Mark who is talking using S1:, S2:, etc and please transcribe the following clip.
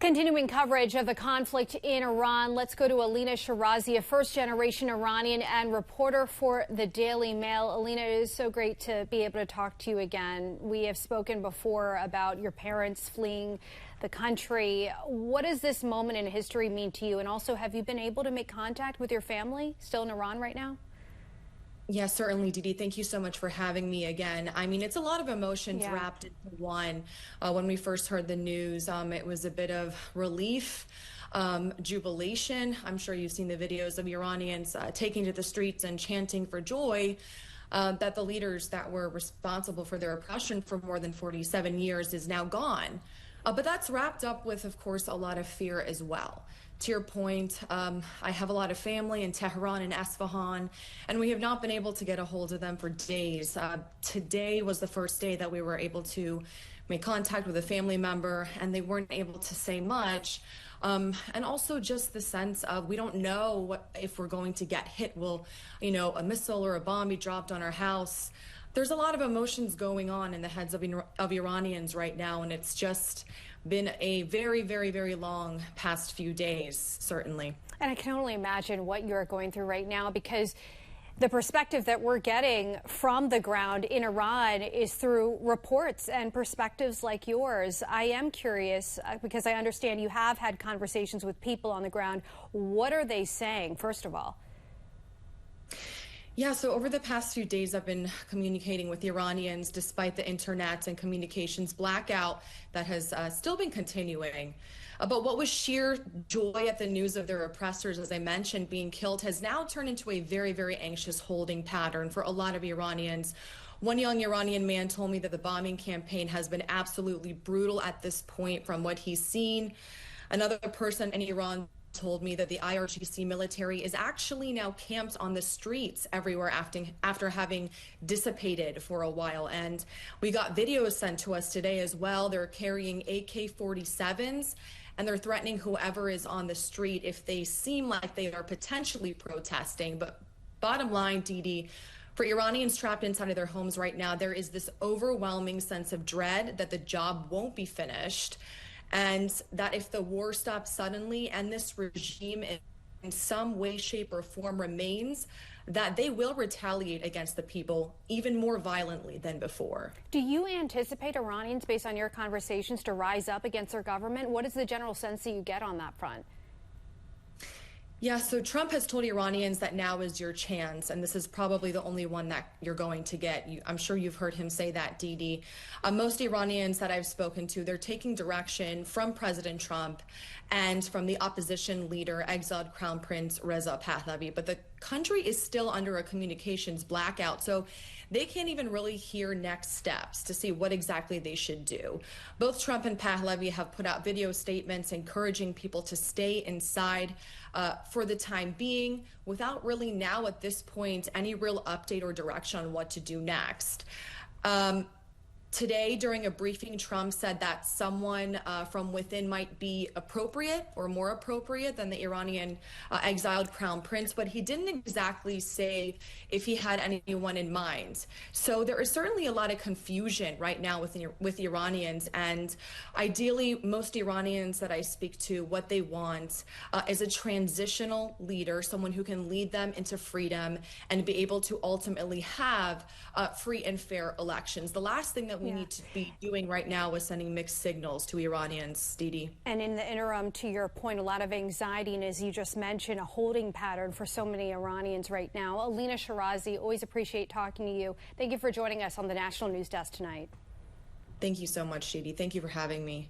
S1: Continuing coverage of the conflict in Iran, let's go to Elina Shirazi, a first-generation Iranian and reporter for the Daily Mail. Elina, it is so great to be able to talk to you again. We have spoken before about your parents fleeing the country. What does this moment in history mean to you? And also, have you been able to make contact with your family still in Iran right now?
S2: Yes, certainly, Didi. Thank you so much for having me again. I mean, it's a lot of emotions wrapped into one. When we first heard the news, it was a bit of relief, jubilation. I'm sure you've seen the videos of Iranians taking to the streets and chanting for joy that the leaders that were responsible for their oppression for more than 47 years is now gone. But that's wrapped up with, of course, a lot of fear as well. To your point, I have a lot of family in Tehran and Isfahan, and we have not been able to get a hold of them for days. Today was the first day that we were able to make contact with a family member, and they weren't able to say much. And also just the sense of we don't know if we're going to get hit. Will, a missile or a bomb be dropped on our house? There's a lot of emotions going on in the heads of Iranians right now, and it's just been a very, very, very long past few days, certainly.
S1: And I can only imagine what you're going through right now, because the perspective that we're getting from the ground in Iran is through reports and perspectives like yours. I am curious, because I understand you have had conversations with people on the ground. What are they saying, first of all?
S2: Yeah, so over the past few days, I've been communicating with Iranians despite the internet and communications blackout that has still been continuing. But what was sheer joy at the news of their oppressors, as I mentioned, being killed, has now turned into a very, very anxious holding pattern for a lot of Iranians. One young Iranian man told me that the bombing campaign has been absolutely brutal at this point from what he's seen. Another person in Iran told me that the IRGC military is actually now camped on the streets everywhere after having dissipated for a while. And we got videos sent to us today as well. They're carrying AK-47s, and they're threatening whoever is on the street if they seem like they are potentially protesting. But bottom line, Didi, for Iranians trapped inside of their homes right now, there is this overwhelming sense of dread that the job won't be finished, and that if the war stops suddenly and this regime in some way, shape, or form remains, that they will retaliate against the people even more violently than before.
S1: Do you anticipate Iranians, based on your conversations, to rise up against their government? What is the general sense that you get on that front?
S2: Yeah, so Trump has told Iranians that now is your chance, and this is probably the only one that you're going to get. I'm sure you've heard him say that, Didi. Most Iranians that I've spoken to, they're taking direction from President Trump and from the opposition leader, exiled Crown Prince Reza Pahlavi. But the country is still under a communications blackout, so they can't even really hear next steps to see what exactly they should do. Both Trump and Pahlavi have put out video statements encouraging people to stay inside for the time being, without really now at this point any real update or direction on what to do next. Today, during a briefing, Trump said that someone from within might be appropriate or more appropriate than the Iranian exiled crown prince, but he didn't exactly say if he had anyone in mind. So there is certainly a lot of confusion right now with Iranians, and ideally, most Iranians that I speak to, what they want is a transitional leader, someone who can lead them into freedom and be able to ultimately have free and fair elections. The last thing that we need to be doing right now is sending mixed signals to Iranians, Didi.
S1: And in the interim, to your point, a lot of anxiety, and as you just mentioned, a holding pattern for so many Iranians right now. Elina Shirazi, always appreciate talking to you. Thank you for joining us on the National News Desk tonight.
S2: Thank you so much, Didi. Thank you for having me.